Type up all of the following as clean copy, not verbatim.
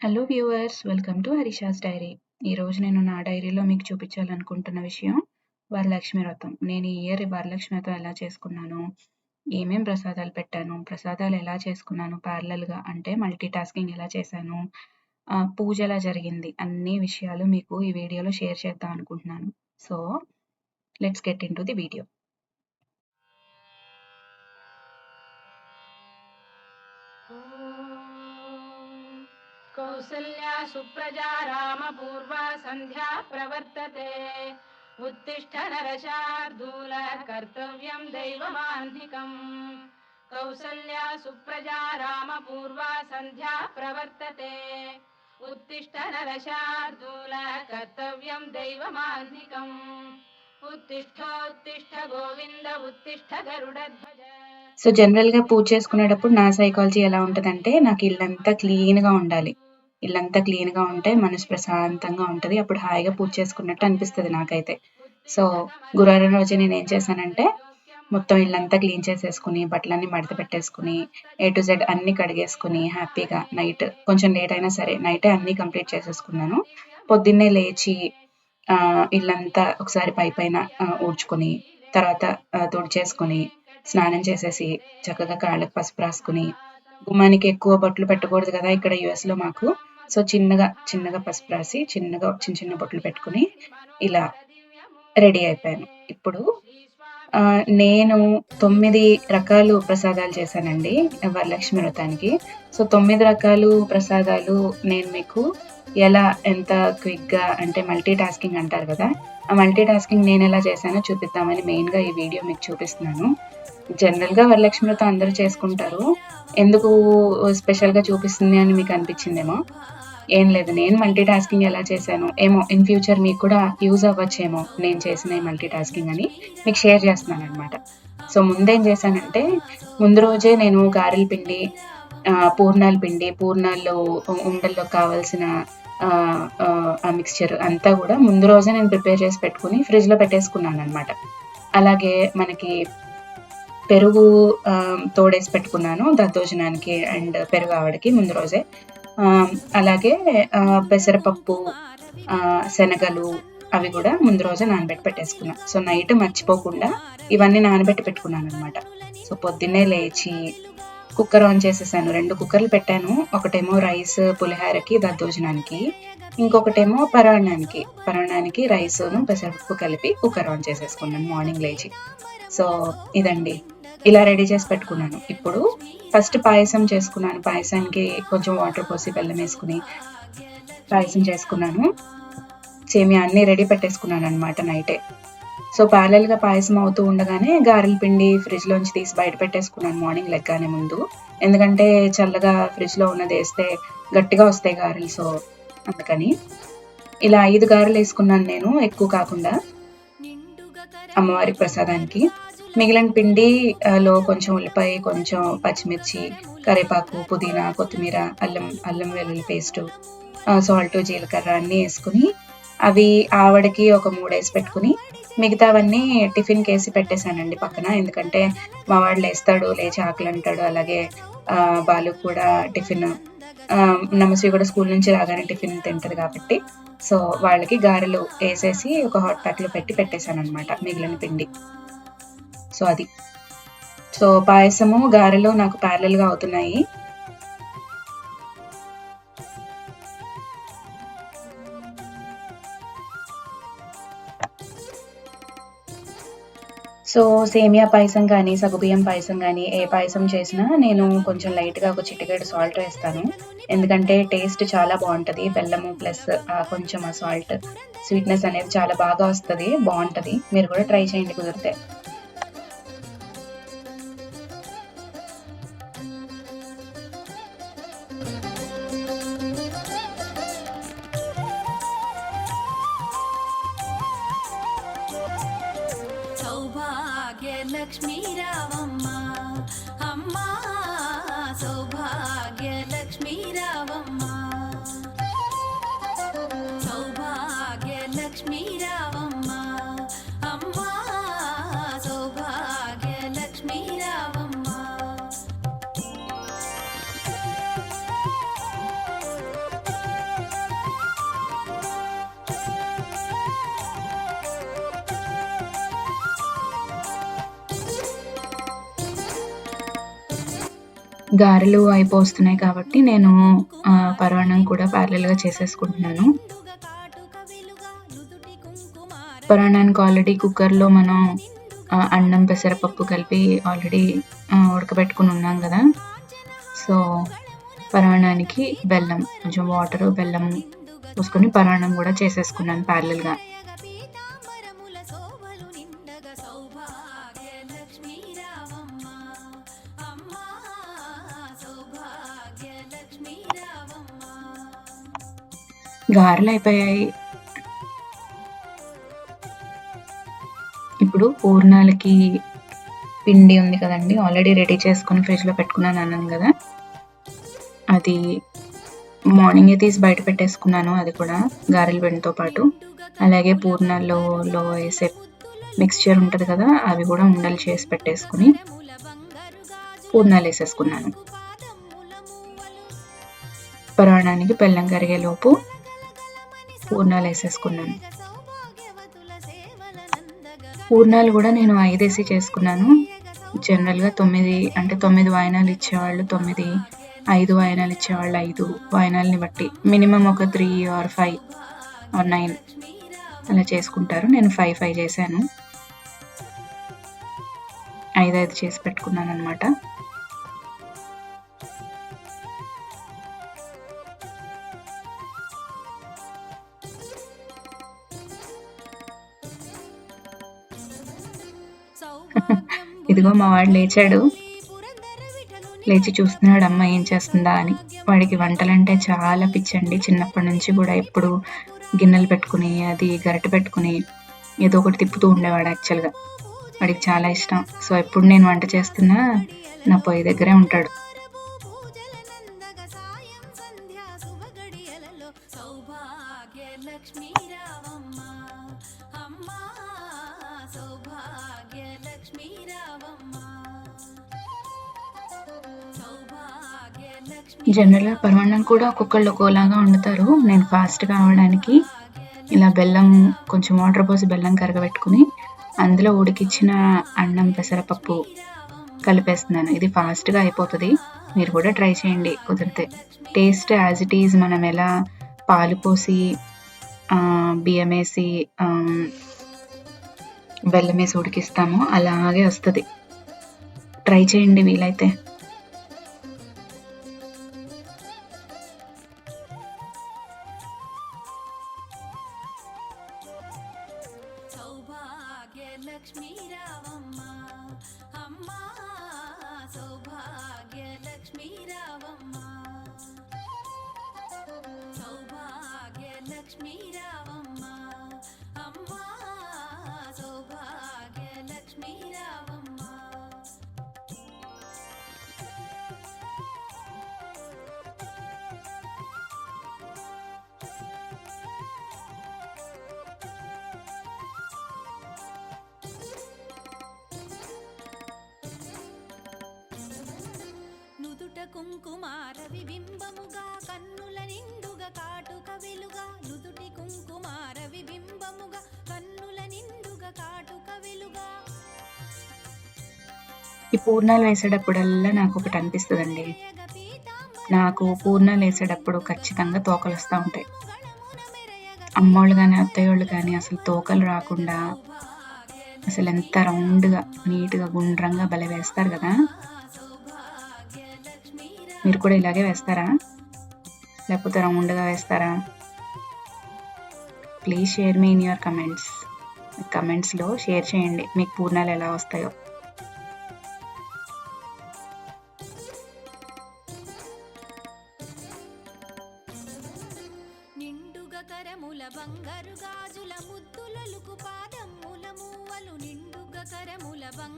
Hello viewers, welcome to Harisha's diary. ఈరోజు నేను నా డైరీలో మీకు చూపించాలనుకుంటున్న విషయం వరలక్ష్మి వ్రతం. నేను ఈ ఇయర్ వరలక్ష్మి వ్రతం ఎలా చేసుకున్నాను, ఏమేం ప్రసాదాలు పెట్టాను, ప్రసాదాలు ఎలా చేసుకున్నాను ప్యారలల్గా అంటే మల్టీ టాస్కింగ్ ఎలా చేశాను, పూజ ఎలా జరిగింది, అన్ని విషయాలు మీకు ఈ వీడియోలో షేర్ చేద్దాం అనుకుంటున్నాను. So let's get into the video. कौसल्या सुप्रजा रामपूर्वा सन्ध्या प्रवर्तते उत्तिष्ठ नरशार्दूल कर्तव्यं दैवमाह्निकम् कौसल्या सुप्रजा रामपूर्वा सन्ध्या प्रवर्तते उत्तिष्ठ नरशार्दूल कर्तव्यं दैवमाह्निकम् उत्तिष्ठोत्तिष्ठ गोविन्द उत्तिष्ठ गरुडध्वज. సో జనరల్‌గా పూజ చేసుకునేటప్పుడు నా సైకాలజీ ఎలా ఉంటదంటే, నాకు ఇల్లంతా క్లీన్‌గా ఉండాలి. ఇల్లంతా క్లీన్‌గా ఉంటే మనసు ప్రశాంతంగా ఉంటది. అప్పుడు హాయిగా పూజ చేసుకున్నట్టు అనిపిస్తది నాకైతే. సో గురువారం రోజు నేనేం చేశానంటే, మొత్తం ఇల్లంతా క్లీన్ చేసేసుకుని, బట్టలన్నీ మడత పెట్టేసుకుని, ఏ టు జెడ్ అన్నీ కడిగేసుకుని, హ్యాపీగా నైట్ కొంచెం లేట్ అయినా సరే నైటే అన్నీ కంప్లీట్ చేసేసుకున్నాను. పొద్దున్నే లేచి ఇల్లంతా ఒకసారి పైపైన ఊడ్చుకొని, తర్వాత తుడిచేసుకొని, స్నానం చేసేసి, చక్కగా కాళ్ళకి పసుపు రాసుకుని, గుమ్మానికి ఎక్కువ బొట్లు పెట్టకూడదు కదా ఇక్కడ యూఎస్‌లో మాకు. సో చిన్నగా పసుపు రాసి, చిన్న చిన్న బొట్లు పెట్టుకుని, ఇలా రెడీ అయిపోయాను. ఇప్పుడు నేను 9 రకాలు ప్రసాదాలు చేశానండి వరలక్ష్మి వ్రతానికి. సో 9 రకాలు ప్రసాదాలు నేను మీకు ఎలా ఎంత క్విక్‌గా అంటే మల్టీ టాస్కింగ్ అంటారు కదా! ఆ మల్టీ టాస్కింగ్ నేనెలా చేశానో చూపిద్దామని మెయిన్‌గా ఈ వీడియో మీకు చూపిస్తున్నాను. జనరల్‌గా వరలక్ష్మి వ్రతం అందరూ చేసుకుంటారు. ఎందుకు స్పెషల్‌గా చూపిస్తుంది అని మీకు అనిపించిందేమో. ఏం లేదు, నేను మల్టీ టాస్కింగ్ ఎలా చేశానో ఏమో ఇన్ ఫ్యూచర్ మీకు కూడా యూజ్ అవ్వచ్చేమో నేను చేసిన ఈ మల్టీ టాస్కింగ్ అని మీకు షేర్ చేస్తున్నాననమాట. సో ముందేం చేశానంటే, ముందు రోజే నేను గారెల పిండి, పూర్ణాల పిండి, పూర్ణాల్లో ఉండల్లో కావాల్సిన ఆ మిక్స్చర్ అంతా కూడా ముందు రోజే నేను ప్రిపేర్ చేసి పెట్టుకుని ఫ్రిడ్జ్‌లో పెట్టేసుకున్నాననమాట. అలాగే మనకి పెరుగు తోడేసి పెట్టుకున్నాను దద్దోజనానికి అండ్ పెరుగు ఆవడకి ముందు రోజే. అలాగే పెసరపప్పు, శనగలు అవి కూడా ముందు రోజే నానబెట్టి పెట్టేసుకున్నా. సో నైట్ మర్చిపోకుండా ఇవన్నీ నానబెట్టి పెట్టుకున్నాననమాట. సో పొద్దున్నే లేచి కుక్కర్ ఆన్ చేసేసాను. 2 కుక్కర్లు పెట్టాను. ఒకటేమో రైస్ పులిహారకి, దద్దోజనానికి, ఇంకొకటేమో పరమాన్నానికి రైసును పెసరపప్పు కలిపి కుక్కర్ ఆన్ చేసేసుకున్నాను మార్నింగ్ లేచి. సో ఇదండి, ఇలా రెడీ చేసి పెట్టుకున్నాను. ఇప్పుడు ఫస్ట్ పాయసం చేసుకున్నాను. పాయసానికి కొంచెం వాటర్ పోసి బెల్లం వేసుకుని పాయసం చేసుకున్నాను. సేమియా అన్నీ రెడీ పెట్టేసుకున్నాను అనమాట నైటే. సో ప్యారలల్‌గా పాయసం అవుతూ ఉండగానే గారెల పిండి ఫ్రిడ్జ్‌లోంచి తీసి బయట పెట్టేసుకున్నాను మార్నింగ్ లెగ్గానే ముందు. ఎందుకంటే చల్లగా ఫ్రిడ్జ్‌లో ఉన్నది వేస్తే గట్టిగా వస్తాయి గారెలు. సో అందుకని ఇలా 5 గారెలు వేసుకున్నాను నేను, ఎక్కువ కాకుండా, అమ్మవారి ప్రసాదానికి. మిగిలిన పిండి లో కొంచెం ఉల్లిపాయ, కొంచెం పచ్చిమిర్చి, కరివేపాకు, పుదీనా, కొత్తిమీర, అల్లం వెల్లుల్లి పేస్టు, సాల్ట్, జీలకర్ర అన్నీ వేసుకుని అవి ఆవడకి ఒక 3 వేసి పెట్టుకుని మిగతావన్నీ టిఫిన్‌కి వేసి పెట్టేశానండి పక్కన. ఎందుకంటే మా వాడు లేస్తాడు, లేచి ఆకలి అంటాడు. అలాగే బాలు కూడా టిఫిన్, నమసి కూడా స్కూల్ నుంచి రాగానే టిఫిన్ తింటది కాబట్టి సో వాళ్ళకి గారెలు వేసేసి ఒక హాట్ ప్యాక్‌లో పెట్టేశాననమాట మిగిలిన పిండి. సో అది. సో పాయసము, గారెలు నాకు ప్యారలల్‌గా అవుతున్నాయి. సో సేమియా పాయసం కానీ, సగ్గుబియ్యం పాయసం కానీ, ఏ పాయసం చేసినా నేను కొంచెం లైట్‌గా ఒక చిటికెడు సాల్ట్ వేస్తాను. ఎందుకంటే టేస్ట్ చాలా బావుంటది. బెల్లము ప్లస్ కొంచెం ఆ సాల్ట్ స్వీట్‌నెస్ అనేది చాలా బాగా వస్తది. బావుంటది. మీరు కూడా ట్రై చేయండి కుదిరితే. లక్ష్మీ రావమ్మ అమ్మ, సౌభాగ్య లక్ష్మీ రావమ్మ, సౌభాగ్య లక్ష్మీ రావమ్మ అమ్మ, సౌభాగ్య లక్ష్మీ రావమ్మ. గారెలు అయిపోస్తున్నాయి కాబట్టి నేను పరమాన్నం కూడా ప్యారలల్‌గా చేసేసుకుంటున్నాను. పరమాన్నానికి ఆల్రెడీ కుక్కర్‌లో మనం అన్నం, పెసరపప్పు కలిపి ఆల్రెడీ ఉడకబెట్టుకొని ఉన్నాం గదా! సో, పరమాన్నానికి బెల్లం, కొంచెం వాటరు, బెల్లం పోసుకొని పరమాన్నం కూడా చేసేసుకున్నాను ప్యారలల్‌గా. గారెలయిపోయాయి. ఇప్పుడు పూర్ణాలకి పిండి ఉంది కదండీ! ఆల్రెడీ రెడీ చేసుకొని ఫ్రిడ్జ్‌లో పెట్టుకున్నాను అన్నాను గదా! అది మార్నింగే తీసి బయట పెట్టేసుకున్నాను అది కూడా గారెల పిండితో పాటు. అలాగే పూర్ణాల్లో వేసే మిక్స్చర్ ఉంటది కదా! అవి కూడా ఉండలు చేసి పెట్టేసుకొని పూర్ణాలేసేసుకున్నాను. పరమాన్నానికి బెల్లం కరిగేలోపు పూర్ణాలేసేసుకున్నాను. పూర్ణాలు కూడా నేను 5 ఏసి చేసుకున్నాను. జనరల్‌గా 9 వాయినాలు ఇచ్చేవాళ్ళు 9, 5 వాయినాలు ఇచ్చేవాళ్ళు 5 వాయినాలని బట్టి మినిమమ్ ఒక 3 ఆర్ 5 ఆర్ 9 అలా చేసుకుంటారు. నేను 5 చేశాను. 5 చేసి పెట్టుకున్నానన్నమాట. ఇదిగో మా వాడు లేచాడు. లేచి చూస్తున్నాడు అమ్మ ఏం చేస్తుందా అని. వాడికి వంటలంటే చాలా పిచ్చండి. చిన్నప్పటి నుంచి కూడా ఎప్పుడు గిన్నెలు పెట్టుకుని అది గరిటె పెట్టుకుని ఏదో ఒకటి తిప్పుతూ ఉండేవాడు యాక్చువల్‌గా. వాడికి చాలా ఇష్టం. సో, ఎప్పుడు నేను వంట చేస్తున్నా నా పొయ్యి దగ్గరే ఉంటాడు. జనరల్‌గా పరమాన్నం కూడా ఒక్కొక్కళ్ళు ఒక్కోలాగా వండుతారు. నేను ఫాస్ట్‌గా అవ్వడానికి ఇలా బెల్లం కొంచెం వాటర్ పోసి బెల్లం కరగబెట్టుకుని అందులో ఉడికిచ్చిన అన్నం, పెసరపప్పు కలిపేస్తున్నాను. ఇది ఫాస్ట్‌గా అయిపోతది. మీరు కూడా ట్రై చేయండి కుదిరితే. టేస్ట్ యాజ్ ఇట్ ఈజ్ మనం ఎలా పాలు పోసి బియ్యమేసి బెల్లమేసి ఉడికిస్తామో అలాగే వస్తది. ట్రై చేయండి వీలైతే. కుంకుమార విబింబముగా కన్నుల నిండుగా కాటుక వెలుగా నుదుటి కుంకుమార విబింబముగా కన్నుల నిండుగా కాటుక వెలుగా. ఈ పూర్ణాలు వేసేటప్పుడల్లా నాకు ఒకటి అనిపిస్తుందండి. నాకు పూర్ణాలు వేసేటప్పుడు ఖచ్చితంగా తోకలు వస్తూ ఉంటాయి. అమ్మోళ్ళు కానీ అత్తయ్యోళ్ళు కానీ అసలు తోకలు రాకుండా అసలు ఎంత రౌండ్గా నీట్గా గుండ్రంగా భలే వేస్తారు కదా. మీరు కూడా ఇలాగే వేస్తారా లేకపోతే రౌండ్గా వేస్తారా? ప్లీజ్ షేర్ మీ ఇన్ యువర్ కమెంట్స్లో షేర్ చేయండి మీకు పూర్ణాలు ఎలా వస్తాయో.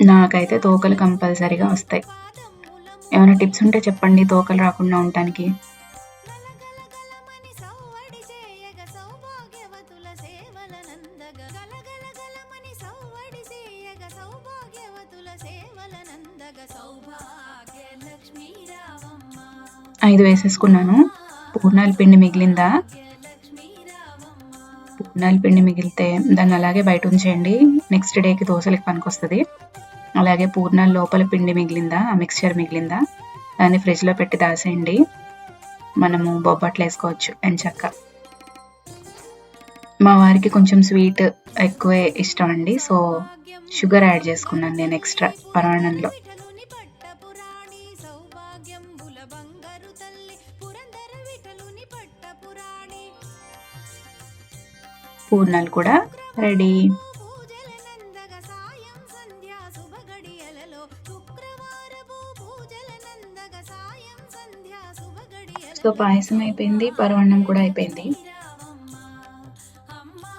నాకైతే తోకలు కంపల్సరీగా వస్తాయి. ఏమైనా టిప్స్ ఉంటే చెప్పండి తోకలు రాకుండా ఉండటానికి. ఐదు వేసేసుకున్నాను. పూర్ణాల పిండి మిగిలిందా? పూర్ణాల పిండి మిగిలితే దాన్ని అలాగే బయట ఉంచేయండి. నెక్స్ట్ డేకి దోశలకి పనికొస్తుంది. అలాగే పూర్ణాల లోపల పిండి మిగిలిందా, ఆ మిక్స్చర్ మిగిలిందా దాన్ని ఫ్రిడ్జ్లో పెట్టి దాసేయండి. మనము బొబ్బట్లు వేసుకోవచ్చు ఎంచక్కా. మా వారికి కొంచెం స్వీట్ ఎక్కువే ఇష్టం అండి. సో షుగర్ యాడ్ చేసుకున్నాను నేను ఎక్స్ట్రా పరమాన్నంలో. విఠలుని పట్టపురాణి సౌభాగ్యంబుల బంగారు తల్లి పురందర విఠలుని పట్టపురాణి పూర్ణాలు కూడా రెడీ. పూజల నందగ సాయం సంధ్యా శుభగడియలలో శుక్రవారపు పూజల నందగ సాయం సంధ్యా శుభగడియలలో సో పాయసం అయిపోయింది, పరమాన్నం కూడా అయిపోయింది. అమ్మా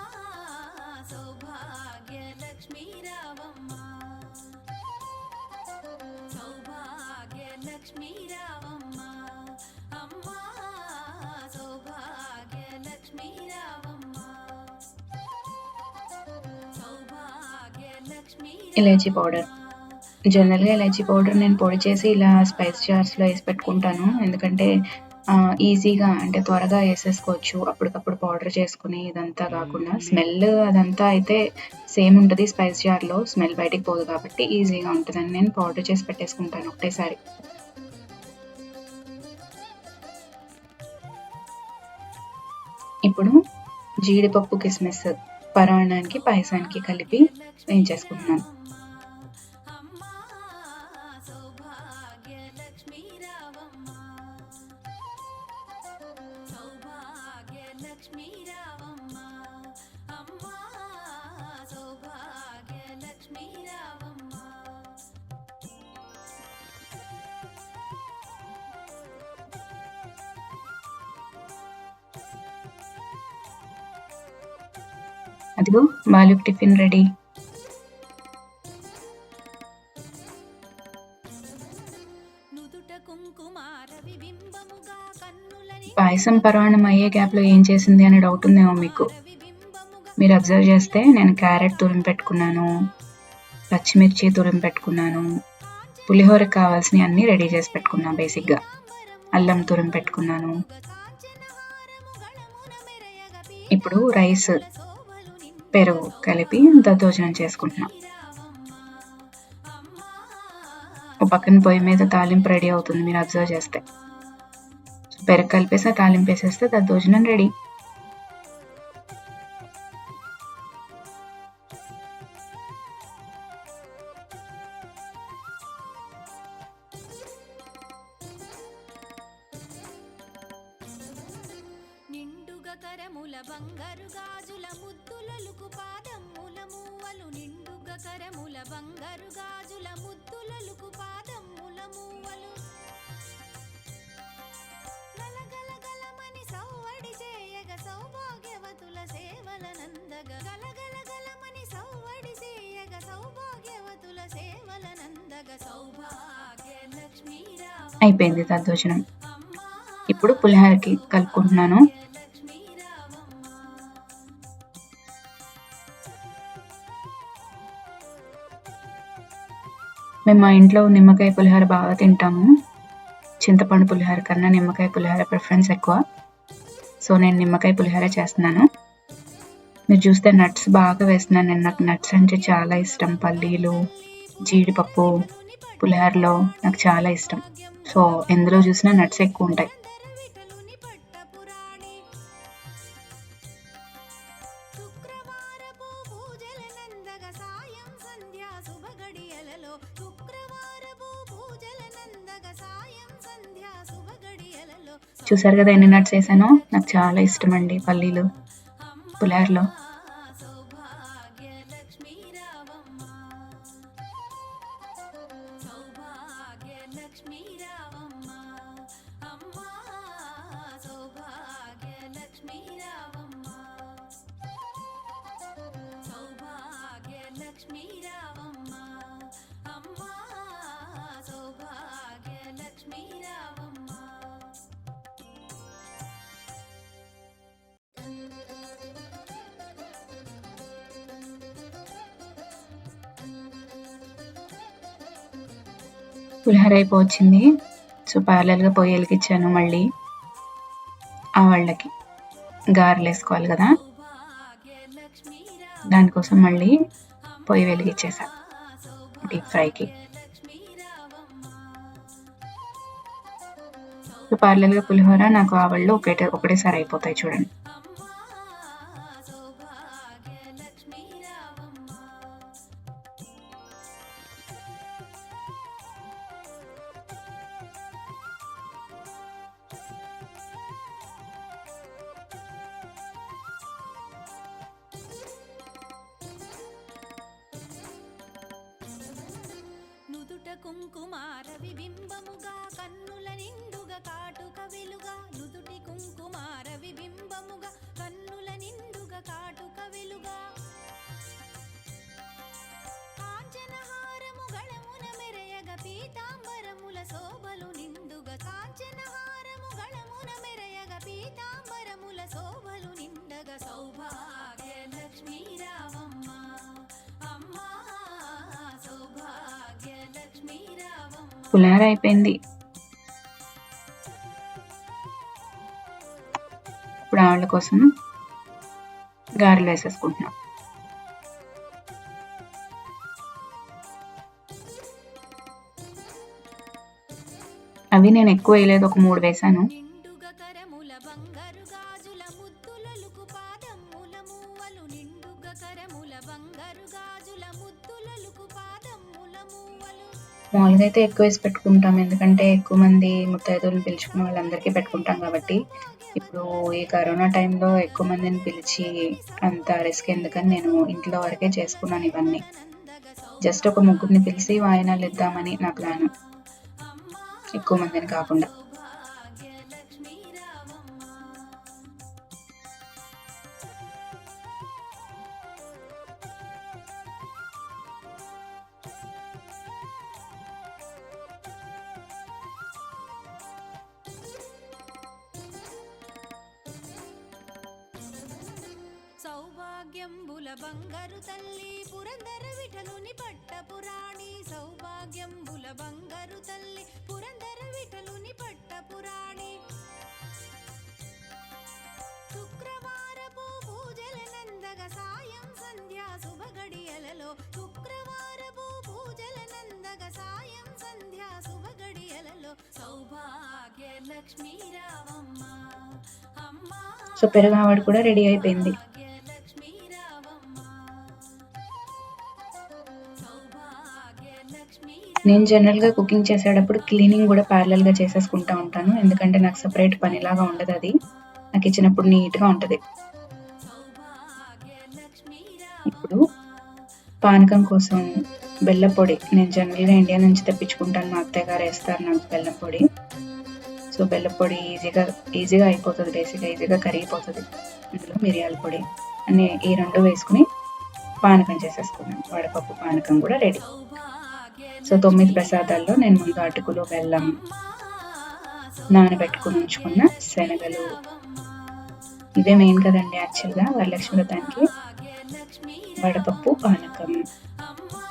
సౌభాగ్య లక్ష్మీ రావమ్మ సౌభాగ్య లక్ష్మీ రావమ్మ అమ్మా సౌభాగ్య లక్ష్మీ రావమ్మ సౌభాగ్య లక్ష్మీ ఇలాచీ పౌడర్. జనరల్గా ఇలాచీ పౌడర్ నేను పొడి చేసి ఇలా స్పైస్ జార్స్లో వేసి పెట్టుకుంటాను. ఎందుకంటే ఈజీగా అంటే త్వరగా వేసేసుకోవచ్చు అప్పటికప్పుడు పౌడర్ చేసుకుని. ఇదంతా కాకుండా స్మెల్ అదంతా అయితే సేమ్ ఉంటుంది స్పైస్ జార్లో, స్మెల్ బయటికి పోదు కాబట్టి ఈజీగా ఉంటుందని నేను పౌడర్ చేసి పెట్టేసుకుంటాను ఒకటేసారి. ఇప్పుడు జీడిపప్పు కిస్మిస్ పరమాన్నానికి పాయసానికి కలిపి వేయించేసుకుంటున్నాను. అమ్మా సౌభాగ్య లక్ష్మీ రావమ్మ సౌభాగ్య లక్ష్మీ రావమ్మ అమ్మా సౌభాగ్య లక్ష్మీ రావమ్మ అదిగో బాలుకి టిఫిన్ రెడీ. నుదుట కుంకుమార విబింబముగా కన్నులని పాయసం పరమాన్నం అయ్యే గ్యాప్లో ఏం చేసింది అనే డౌట్ ఉందేమో మీకు. విబింబముగా మీరు అబ్జర్వ్ చేస్తే నేను క్యారెట్ తురిమి పెట్టుకున్నాను, పచ్చిమిర్చి తురిమి పెట్టుకున్నాను, పులిహోరకి కావాల్సినవి అన్నీ రెడీ చేసి పెట్టుకున్నాను. బేసిక్గా అల్లం తురిమి పెట్టుకున్నాను. కాంచనహారము గళమున మెరయగ ఇప్పుడు రైస్ శోభలు నిండు పెరుగు కలిపి దద్దోజనం చేసుకుంటున్నాం. అమ్మా ఓ పక్కన పొయ్యి మీద తాలింపు రెడీ అవుతుంది. మీరు అబ్జర్వ్ చేస్తే పెరుగు కలిపేసి ఆ తాలింపు వేసేస్తే దద్దోజనం రెడీ. నిండుగ కరముల బంగారు గాజుల ముద్దులలుకు పాదమ్ముల మూవలు నిండుగ కరముల బంగారు గాజుల ముద్దులలుకు పాదమ్ముల మూవలు గలగల గలమని సౌవడి చేయగ సౌభాగ్యవతుల సేవల నందగ గలగల గలమని సౌవడి చేయగ సౌభాగ్యవతుల సేవల నందగ సౌభాగ్య లక్ష్మీ రావ అయిపోయింది దద్దోజనం. అమ్మా ఇప్పుడు పులిహోరకి కలుపుకుంటున్నాను. లక్ష్మీ రావమ్మ మేము మా ఇంట్లో నిమ్మకాయ పులిహోర బాగా తింటాము. చింతపండు పులిహోర కన్నా నిమ్మకాయ పులిహోర ప్రిఫరెన్స్ ఎక్కువ. సో నేను నిమ్మకాయ పులిహోర చేస్తున్నాను. మీరు చూస్తే నట్స్ బాగా వేస్తున్నాను. నేను నాకు నట్స్ అంటే చాలా ఇష్టం. పల్లీలు, జీడిపప్పు పులిహోరలో నాకు చాలా ఇష్టం. సో ఎందులో చూసినా నట్స్ ఎక్కువ ఉంటాయి. విఠలుని పట్టపురాణి శుక్రవారపు పూజల నందగ సాయం సంధ్యా శుభగడియలలో శుక్రవారపు పూజల నందగ సాయం సంధ్యా శుభగడియలలో చూసారు కదా ఎన్ని నట్స్ వేసానో. నాకు చాలా ఇష్టం అండి పల్లీలు పులిహోరలో. సౌభాగ్య లక్ష్మీ రావమ్మ సౌభాగ్య లక్ష్మీ రావమ్మ అమ్మా సౌభాగ్య లక్ష్మీ రావమ్మ సౌభాగ్య లక్ష్మీ రావమ్మ అమ్మా సౌభాగ్య లక్ష్మీ రావమ్మ పులిహోర అయిపోవచ్చింది. సో ప్యారలల్గా పొయ్యి వెలిగించాను. మళ్ళీ ఆ వాళ్ళకి గారెలు వేసుకోవాలి కదా, దానికోసం మళ్ళీ పొయ్యి వెలిగించేసా డీప్ ఫ్రైకి. సో పార్లర్గా పులిహోర నాకు ఆవళ్ళు ఒకటేసారి అయిపోతాయి చూడండి. అమ్మా సౌభాగ్య లక్ష్మీ రావమ్మ నుదుట కుంకుమార విబింబముగా కన్నుల నిండుగా కాటుక వెలుగా నుదుటి కుంకుమార విబింబముగా కన్నుల నిండుగా కాటుక వెలుగా కాంచనహారము గళమున మెరయగ పీతాంబరముల శోభలు నిండుగా కాంచనహారము గళమున మెరయగ పీతాంబరముల శోభలు నిండగా సౌభాగ్య లక్ష్మీ రావమ్మ అమ్మా సౌభాగ్య లక్ష్మీ రావమ్మ పులిహోర అయిపోయింది. ఇప్పుడు ఆవిళ్ళ కోసం గారెలు వేసేసుకుంటున్నాం. అవి నేను ఎక్కువ వేయలేదు, ఒక 3 వేసాను. నిండుగా కరముల బంగారు గాజుల ముద్దులలుకు పాదమ్ముల మూవలు నిండుగా కరముల బంగారు గాజుల ముద్దులలుకు పాదమ్ముల మూవలు మామూలుగా అయితే ఎక్కువ వేసి పెట్టుకుంటాం, ఎందుకంటే ఎక్కువ మంది ముత్తైదువులను పిలుచుకున్న వాళ్ళందరికీ పెట్టుకుంటాం కాబట్టి. ఇప్పుడు ఈ కరోనా టైంలో ఎక్కువ మందిని పిలిచి అంత రిస్క్ ఎందుకని నేను ఇంట్లో వరకే చేసుకున్నాను ఇవన్నీ. జస్ట్ ఒక ముగ్గురిని పిలిచి వాయినాలు ఇద్దామని నా ప్లాన్, ఎక్కువ మందిని కాకుండా. సౌభాగ్య లక్ష్మీ రావమ్మ సౌభాగ్యంబుల బంగారు తల్లి పురందర విఠలుని పట్టపురాణి సౌభాగ్యంబుల బంగారు తల్లి పురందర విఠలుని పట్టపురాణి శుక్రవారపు పూజల నందగ సాయం సంధ్యా శుభగడియలలో శుక్రవారపు పూజల నందగ సాయం సంధ్యా శుభగడియలలో సౌభాగ్య లక్ష్మీ రావమ్మ అమ్మా సో పెరుగు ఆవిడ కూడా రెడీ అయిపోయింది. సౌభాగ్య లక్ష్మీ రావమ్మ సౌభాగ్య లక్ష్మీ నేను జనరల్గా కుకింగ్ చేసేటప్పుడు క్లీనింగ్ కూడా ప్యారలల్గా చేసేసుకుంటా ఉంటాను, ఎందుకంటే నాకు సపరేట్ పనిలాగా ఉండదు. అది నాకు ఇచ్చినప్పుడు నీట్గా ఉంటుంది. సౌభాగ్య లక్ష్మీ ఇప్పుడు పానకం కోసం బెల్లం పొడి నేను జనరల్గా ఇండియా నుంచి తెప్పించుకుంటాను, మా అత్తయ్య గారు వేస్తారు నాకు బెల్లం పొడి. సో బెల్లం పొడి ఈజీగా అయిపోతుంది, బేసిక్గా ఈజీగా కరిగిపోతుంది. ఇందులో మిరియాల పొడి అన్ని ఈ 2 వేసుకుని పానకం చేసేసుకున్నాను. వడపప్పు పానకం కూడా రెడీ. సౌభాగ్య సో 9 ప్రసాదాల్లో నేను ముందు అటుకులు, బెల్లం, నానబెట్టుకుని ఉంచుకున్న శనగలు, ఇవే మెయిన్ కదండి యాక్చువల్గా వరలక్ష్మి వ్రతానికి. లక్ష్మీ వడపప్పు పానకం, అమ్మా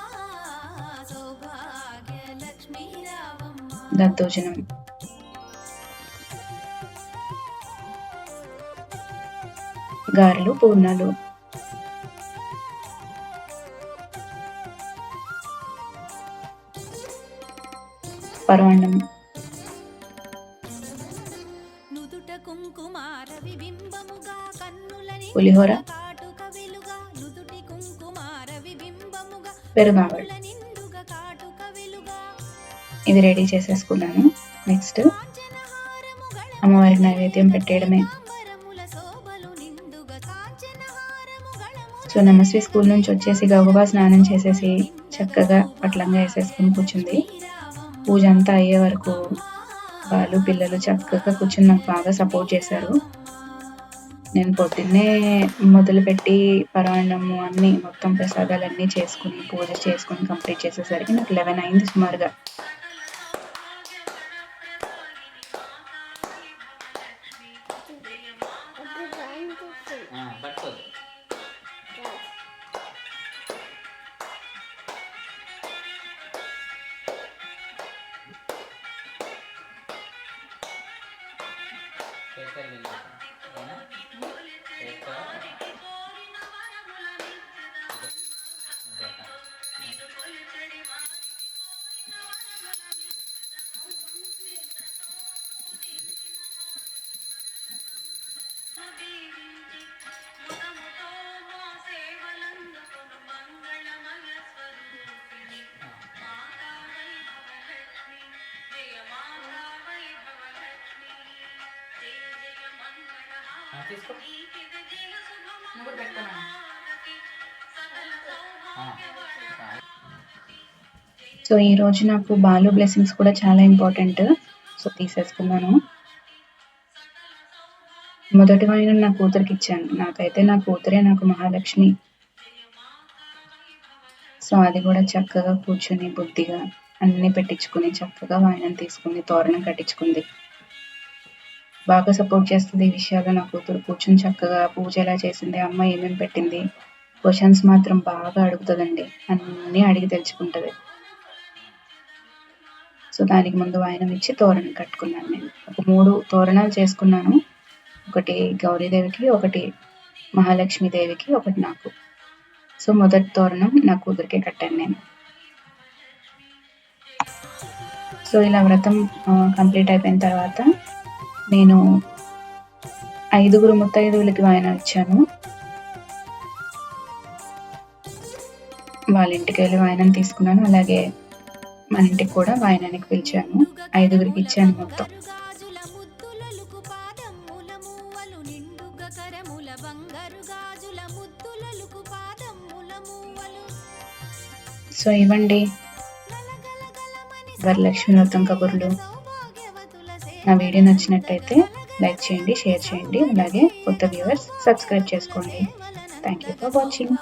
సౌభాగ్య లక్ష్మీ రావమ్మ దద్దోజనం, గారెలు, పూర్ణాలు, పరమాన్నం, నుదుట కుంకుమార విబింబముగా కన్నుల పులిహోర, కాటుక వెలుగా నుదుటి కుంకుమార విబింబముగా పెరుగు ఆవిడ. కన్నుల నిండుగా కాటుక వెలుగా ఇవి రెడీ చేసేసుకున్నాను. నెక్స్ట్ కాంచనహారము అమ్మవారికి నైవేద్యం పెట్టేయడమే. గళంబరముల శోభలు నిండుగా కాంచనహారము గళమున సో నమస్వి స్కూల్ నుంచి వచ్చేసి గబగబా స్నానం చేసేసి చక్కగా పట్లంగా వేసేసుకుని కూర్చుంది. పూజ అంతా అయ్యే వరకు వాళ్ళు పిల్లలు చక్కగా కూర్చుని నాకు బాగా సపోర్ట్ చేశారు. నేను పొద్దున్నే మొదలుపెట్టి పరమాన్నము అన్నీ మొత్తం ప్రసాదాలన్నీ చేసుకుని పూజ చేసుకుని కంప్లీట్ చేసేసరికి నాకు 11 అయింది సుమారుగా. పట్టుకోదు. చేస్తారు వీళ్ళు. అవునా? చేస్తావా? తీసుకో. నువ్వు కూడా పెట్టుకున్నాను. సో ఈరోజు నాకు బాలు బ్లెస్సింగ్స్ కూడా చాలా ఇంపార్టెంట్. సో తీసేసుకున్నాను. మొదటి వాయినం నా కూతురికి ఇచ్చాను. నాకైతే నా కూతురే నాకు మహాలక్ష్మి. సో అది కూడా చక్కగా కూర్చుని బుద్ధిగా అన్నీ పెట్టించుకుని చక్కగా వాయినం తీసుకుని తోరణం కట్టించుకుంది. బాగా సపోర్ట్ చేస్తుంది ఈ విషయాల్లో నా కూతురు. కూర్చుని చక్కగా పూజ ఎలా చేసింది, అమ్మ ఏమేమి పెట్టింది, క్వశ్చన్స్ మాత్రం బాగా అడుగుతుందండి. అన్నీ అడిగి తెలుసుకుంటుంది. సో దానికి ముందు వాయినం ఇచ్చి తోరణం కట్టుకున్నాను. నేను ఒక 3 తోరణాలు చేసుకున్నాను. ఒకటి గౌరీదేవికి, ఒకటి మహాలక్ష్మీదేవికి, ఒకటి నాకు. సో మొదటి తోరణం నా కూతురికే కట్టాను నేను. సో ఇలా వ్రతం కంప్లీట్ అయిపోయిన తర్వాత నేను 5 ముత్తైదువులకి వాయినం ఇచ్చాను. వాళ్ళ ఇంటికి వెళ్ళి వాయినం తీసుకున్నాను. అలాగే మన ఇంటికి కూడా వాయినానికి పిలిచాను. 5 ఇచ్చాను మొత్తం. గాజుల ముద్దులలుకు పాదమ్ముల మూవలు నిండుగా కరముల బంగారు గాజుల ముద్దులలుకు పాదమ్ముల మూవలు సో ఇవ్వండి వరలక్ష్మి వ్రతం కబుర్లు. సౌభాగ్యవతుల నా వీడియో నచ్చినట్టయితే లైక్ చేయండి, షేర్ చేయండి. అలాగే కొత్త వ్యూవర్స్ సబ్స్క్రైబ్ చేసుకోండి. Thank you for watching.